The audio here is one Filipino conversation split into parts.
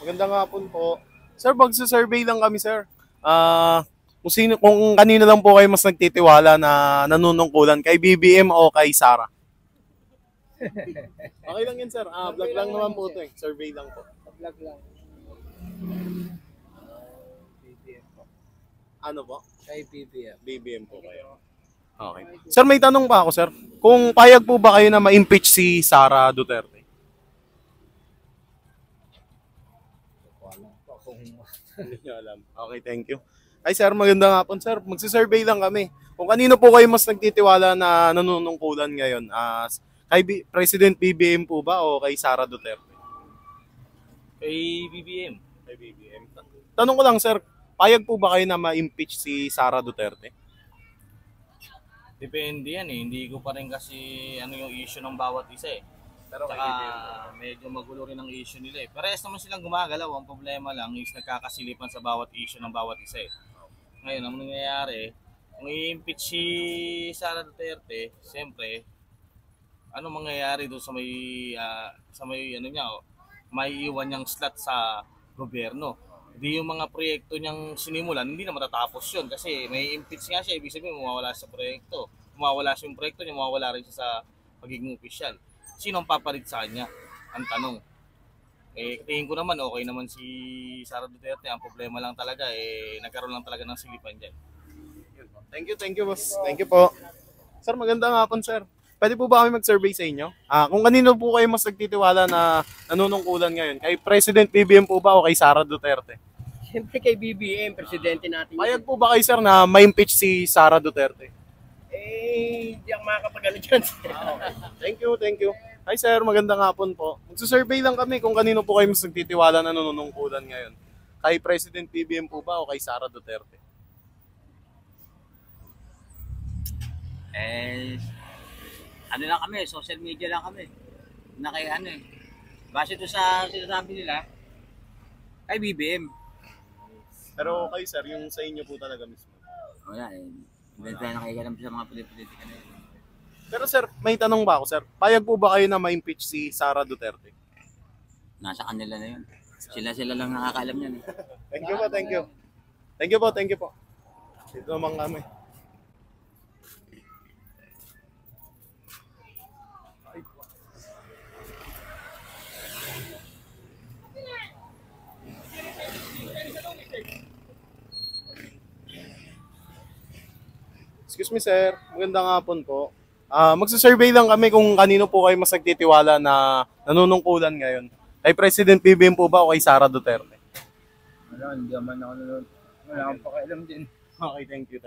Magandang hapon po. Sir, magsa-survey lang kami, sir. Kung kanino lang po kayo mas nagtitiwala na nanunungkulan, kay BBM o kay Sara? Okay lang yun, sir. Vlog lang naman po ito eh. Survey lang po. Vlog lang. BBM po. Ano po? Kay BBM. BBM po kayo. Okay. Sir, may tanong pa ako, sir. Kung payag po ba kayo na ma-impeach si Sara Duterte? Wala po kung Hindi niyo alam. Okay, thank you. Ay, sir, magandang hapon, sir. Magsa-survey lang kami. Kung kanino po kayo mas nagtitiwala na nanunungkulan ngayon? Kay President BBM po ba o kay Sara Duterte? Kay BBM. Kay BBM. Tanong ko lang, sir, payag po ba kayo na ma-impeach si Sara Duterte? Depende yan eh. Hindi ko pa rin kasi ano yung issue ng bawat isa eh. Pero kay Saka BBM. medyo magulo rin ang issue nila eh. Parehas naman silang gumagalaw. Ang problema lang is nagkakasilipan sa bawat issue ng bawat isa eh. Ngayon, ang nangyayari, kung i-impeach si Sara Duterte, siyempre, ano mangyayari doon sa may ano niya, may iwan niyang slot sa gobyerno. Hindi yung mga proyekto niyang sinimulan, hindi na matatapos yun kasi may impeach nga siya, ibig sabihin mawawala sa proyekto. Mawawala siya yung proyekto niya, mawawala rin siya sa pagiging opisyal. Sino ang papalit sa kanya? Ang tanong. Tingin ko naman okay naman si Sara Duterte. Ang problema lang talaga nagkaroon lang talaga ng silipan diyan. Thank you, boss. Thank you po. Sir, magandang hapon, sir. Pwede po ba kami mag-survey sa inyo? Kung kanino po kayo mas nagtitiwala na nanunungkulan ngayon? Kay President BBM po ba o kay Sara Duterte? Siyempre kay BBM, presidente natin. Payag po ba kayo, sir, na ma-impeach si Sara Duterte? Hindi ako makakapagano dyan. Okay. Thank you. Hi, sir. Magandang hapon po. Magsusurvey lang kami kung kanino po kayo mas nagtitiwala na nanunungkulan ngayon. Kay President BBM po ba o kay Sara Duterte? Ano lang kami, social media lang kami. Base to sa sinasabi nila, kay BBM. Pero kayo, sir, yung sa inyo po talaga mismo. Wala eh. Hindi tayo nakikialam sa mga politika na yun. Pero sir, may tanong ba ako, sir? Payag po ba kayo na ma-impeach si Sara Duterte? Nasa kanila na yun. Sila lang nakakaalam yan eh. Thank you po. Thank you po. Dito naman kami. Excuse me, sir. Magandang hapon po. Magsasurvey lang kami kung kanino po kayo mas nagtitiwala na nanunungkulan ngayon. Kay President BBM po ba o kay Sara Duterte? Wala, hindi naman ako nanonood. Wala akong pakialam din. Okay, thank you.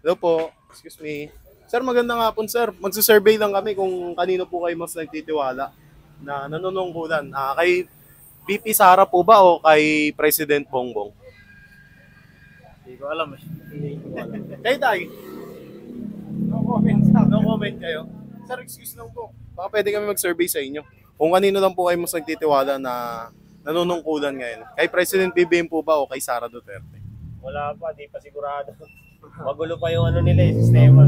Hello po. Excuse me. Sir, magandang hapon, sir. Magsasurvey lang kami kung kanino po kayo mas nagtitiwala na nanunungkulan. Kay VP Sara po ba o kay President Bongbong? Hindi ko alam eh. Kayo tayo. No comment kayo. Sir, excuse lang po. Baka pwede kami mag-survey sa inyo. Kung kanino lang po kayo mas nagtitiwala na nanunungkulan ngayon. Kay President BBM po ba o kay Sara Duterte? Wala pa, di pa sigurado. Magulo pa yung ano nila sistema.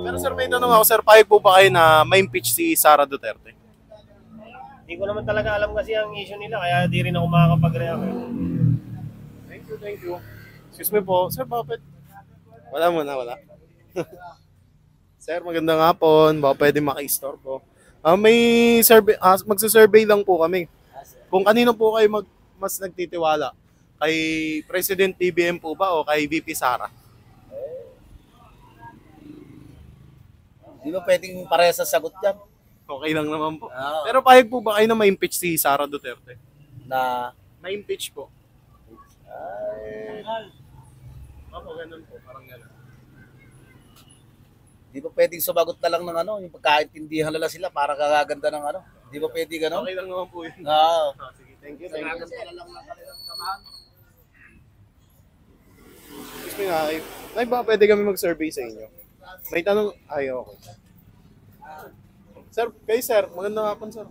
Pero sir, may tanong ako, sir, payag po ba kayo na ma-impeach si Sara Duterte? Hindi ko naman talaga alam kasi ang issue nila, kaya di rin ako makakapag-react. Thank you. Excuse me po. Sir, bakit? Wala. Sir, magandang hapon. Baka pwede maki-istorbo. May survey, magsa-survey lang po kami. Kung kanino po kayo mas nagtitiwala? Kay President BBM po ba o kay VP Sara? Di ba pwedeng parehas sa sagot yan? Okay lang naman po. Oo. Pero payag po ba kayo na ma-impeach si Sara Duterte? Na Ma-impeach po. Opo, ganun po. Parang ganun. di ba pwedeng sumagot na lang ng ano, yung pagkaintindihan nila sila para kagaganda ng ano. Di ba pwede gano'n? Okay lang naman po yun. Oo. Sige, thank you. Excuse me nga, ay ba pwede kami mag-survey sa inyo? May tanong, okay. Sir, sir, magandang hapon, sir.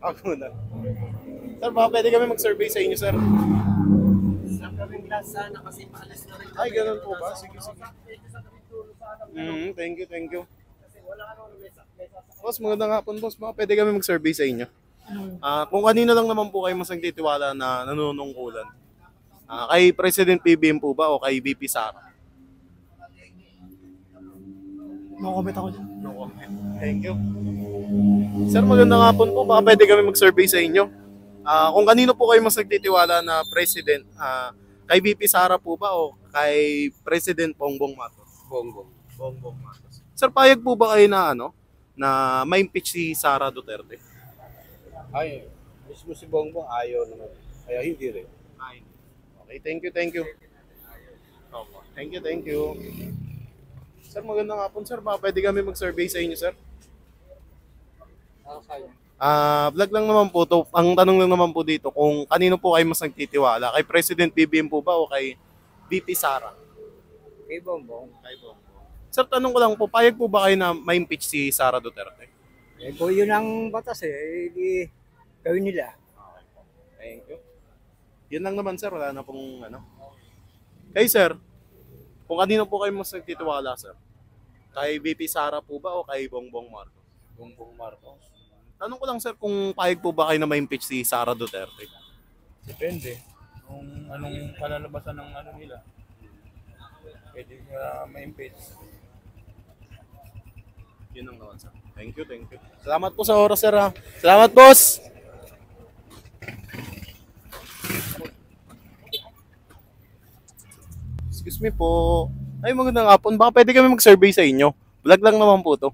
Ako muna. Sir, baka pwede kami mag-survey sa inyo, sir. Ay, ganun po ba? Sige. Thank you. Boss, magandang hapon, boss. Baka pwede kami mag-survey sa inyo. Kung kanino lang naman po kayo mas nagtitiwala na nanunungkulan? Kay President PBM po ba o kay VP Sara? No comment ako dyan. No comment. Thank you. Sir, magandang hapon po. Baka pwede kami mag-survey sa inyo. Kung kanino po kayo mas nagtitiwala na president, kay VP Sara po ba o kay President Bongbong Marcos? Bongbong Marcos. Sir, payag po ba kayo na na ma-impeach si Sara Duterte? Ay, mismo si Bongbong ayaw naman. Kaya hindi rin. Okay, thank you. Opo. Thank you. Sir, magandang hapon, sir. Baka pwede kami mag-survey sa inyo, sir. Vlog lang naman po to. Ang tanong lang naman po dito kung kanino po kayo mas nagtitiwala, kay President BBM po ba o kay VP Sara? Kay Bongbong. Kay Bongbong. Sir, tanong ko lang po, payag po ba kayo na ma-impeach si Sara Duterte? Kung yun ang batas di gawin nila. Thank you. Yun lang naman, sir. Wala na pong Kay sir, kung kanino po kayo mas nagtitiwala, sir? Kay VP Sara po ba o kay Bongbong Marcos? Bongbong Marcos. Tanong ko lang, sir, kung payag po ba kayo na ma-impeach si Sara Duterte? Depende. Kung anong kalalabasan ng nila. Pwede ma-impeach. Yun lang naman, sir. Thank you. Salamat po sa oras, sir. Salamat, boss! Excuse me po. Ay, magandang hapon. Baka pwede kami mag-survey sa inyo. Vlog lang naman po to.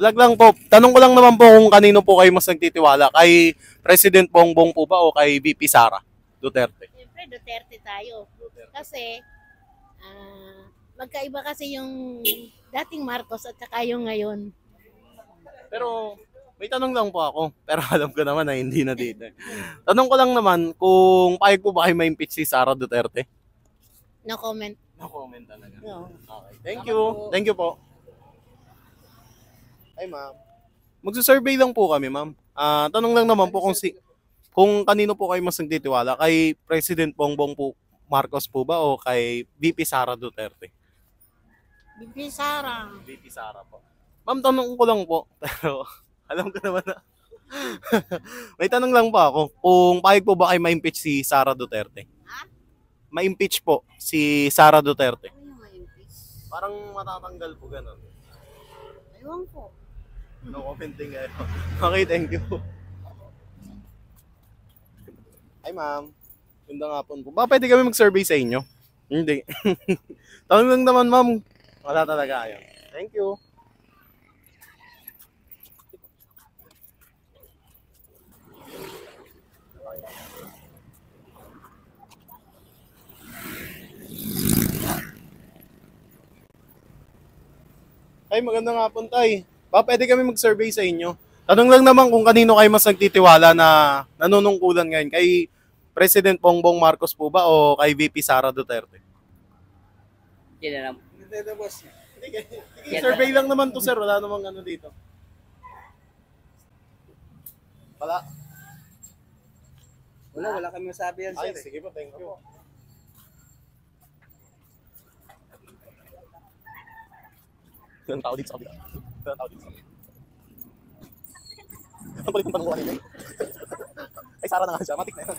Vlog lang po. Tanong ko lang naman po kung kanino po kayo mas nagtitiwala. Kay President Bongbong po ba o kay VP Sara Duterte? Siyempre, Duterte tayo. Kasi, magkaiba kasi yung dating Marcos at saka yung ngayon. Pero may tanong lang po ako. Pero alam ko naman na hindi na dito. Tanong ko lang naman kung payag po ba kayo ma-impeach si Sara Duterte? No comment. No comment talaga. No. Okay. Thank you po. Ay, ma'am. Magsusurvey lang po kami, ma'am. Tanong lang naman po kung kanino po kayo mas nagtitiwala. Kay President Bongbong po Marcos po ba o kay VP Sara Duterte? VP Sara. VP Sara po. Ma'am, tanong ko lang po. Pero alam ko naman na. May tanong lang po ako. Kung payag po ba kayo ma-impeach si Sara Duterte? Ha? Ma-impeach po si Sara Duterte. Ano yung ma-impeach? Parang matatanggal po ganun. Ewan ko. No commenting kayo. Okay, thank you. Hi, ma'am. Gandang hapon po. Baka pwede kami mag-survey sa inyo? Hindi. Tanong lang naman, ma'am. Wala talaga kayo. Thank you. Ay, magandang hapon, tay. Baka pwede kami mag-survey sa inyo. Tanong lang naman kung kanino kayo mas nagtitiwala na nanunungkulan ngayon. Kay President Bongbong Marcos po ba o kay VP Sara Duterte? Hindi na lang. Survey lang naman to, sir. Wala namang dito. Wala kami masabi yan, Ay, sige po, thank you. Ilang tao dito sa kabila. Ilang tao dito sa kabila. Ang palit ng tanong ko kanina. Ay, Sara na nga siya. Matik na yan.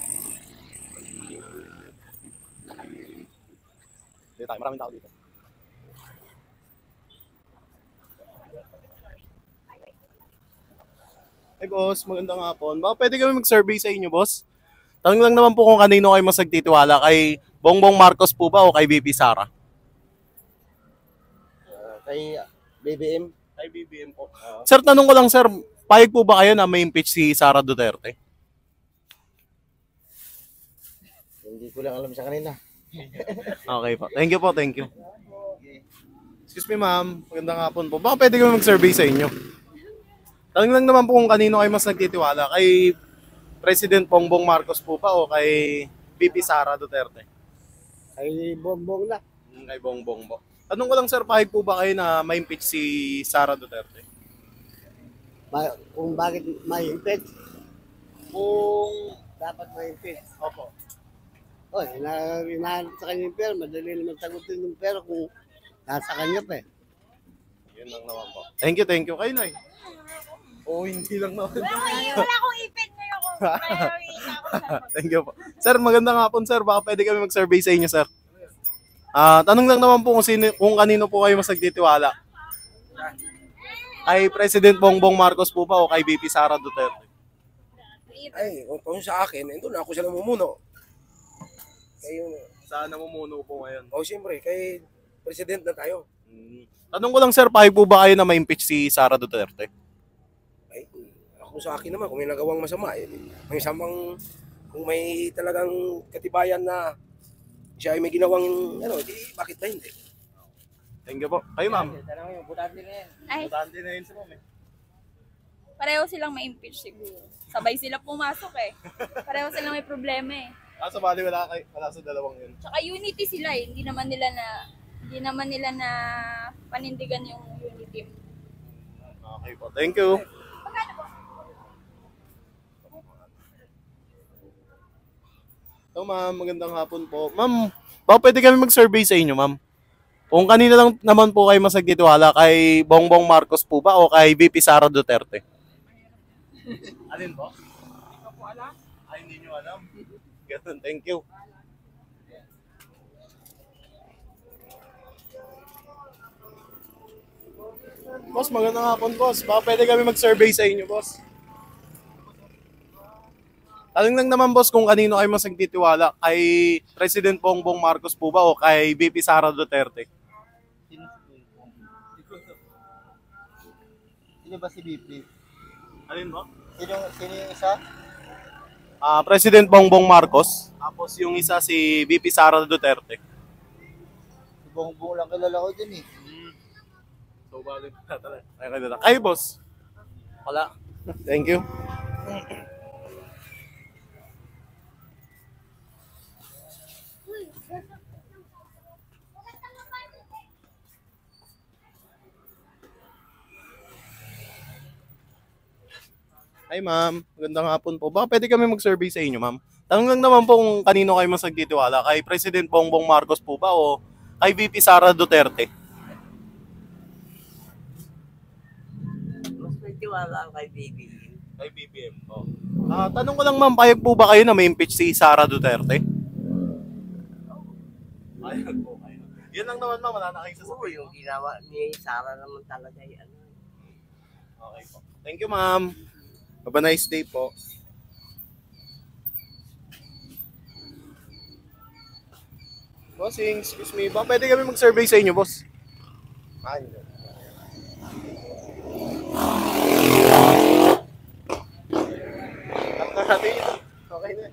Dito tayo, maraming tao dito. Hey boss, magandang hapon. Baka pwede kami mag-survey sa inyo, boss? Tanong lang naman po kung kanino kayo mas nagtitiwala. Kay Bongbong Marcos po ba o kay VP Sara? Kay BBM. Kay BBM po. Sir, tanong ko lang, sir, payag po ba kayo na may impeach si Sara Duterte? Hindi ko lang alam sa kanina. Okay po. Thank you po, thank you. Excuse me, ma'am. Magandang hapon po. Baka pwede kami mag-survey sa inyo. Tanong lang naman po kung kanino kayo mas nagtitiwala. Kay President Bongbong Marcos po ba o kay VP Sara Duterte? Ay, Bongbong na. Kay Bongbong po. Tanong ko lang, sir, pahig po ba kayo na ma-impeach si Sara Duterte? Kung bakit ma-impeach? Kung... Dapat ma-impeach. Opo. O, hinahanap sa kanya yung pera. Madali naman sagutin yung pera kung nasa kanya pa eh. Yun lang naman po. Thank you, thank you. Kayo, Nay. Oo, hindi lang naman. Wala akong ipin ngayon ko. Kaya kita ko sa Thank you po. Sir, magandang hapon sir. Baka pwede kami mag-survey sa inyo sir. Tanong lang naman po kung kanino po kayo mas nagtitiwala. Kay President Bongbong Marcos po ba o kay VP Sara Duterte? Ay, kung sa akin, ito na ako siya namumuno. Kayo, Saan namumuno po ngayon? siyempre, kay president na tayo. Tanong ko lang sir, pahig po ba kayo na ma-impeach si Sara Duterte? Ay, ako sa akin naman, kung may nagawang masama, may samang, kung may talagang katibayan na siya ay may ginawang, di, bakit ba hindi? Thank you po. Kayo ma'am. Ay, Butante na yun si ma'am eh. pareho silang ma-impeach siguro. Sabay sila pumasok eh. Pareho silang may problema eh. Sa bali wala sa dalawang yun. Tsaka unity sila eh. Hindi naman nila na panindigan yung unity. Okay po. Thank you. So ma'am, magandang hapon po. Ma'am, baka pwede kami mag-survey sa inyo ma'am. Kung kanina lang naman po kayo mas nagtitiwala, kay Bongbong Marcos po ba o kay VP Sara Duterte? Alin po? Hindi ko po alam. Ay, hindi nyo alam. Ganun, thank you. Boss, magandang hapon boss. Baka pwede kami mag-survey sa inyo boss. Tanong lang naman boss kung kanino kayo mas nagtitiwala, kay President Bongbong Marcos po ba o kay VP Sara Duterte? Sino ba si BP? Alin po? Sino yung isa? President Bongbong Marcos, tapos yung isa si VP Sara Duterte. Si Bongbong lang kilala ko dun eh. So, balik na talaga. Kayo boss? Wala. Thank you. Hi ma'am, magandang hapon po. Baka pwede kami mag-survey sa inyo ma'am. Tanong lang naman po kung kanino kayo mas nagtitiwala, kay President Bongbong Marcos po ba o kay VP Sara Duterte? Mas nagtiwala kay BBM. Kay BBM po. Tanong ko lang ma'am, payag po ba kayo na may impeach si Sara Duterte? Payag po kayo. Yan lang naman ma'am, wala na kayong Oo, sasabihin. yung ginawa ni Sara naman talaga yan. Okay po. Thank you ma'am. Have a nice day po. Bossing, excuse me. Ba, pwede kami mag-survey sa inyo, boss? Ay, At natin ito. Okay na.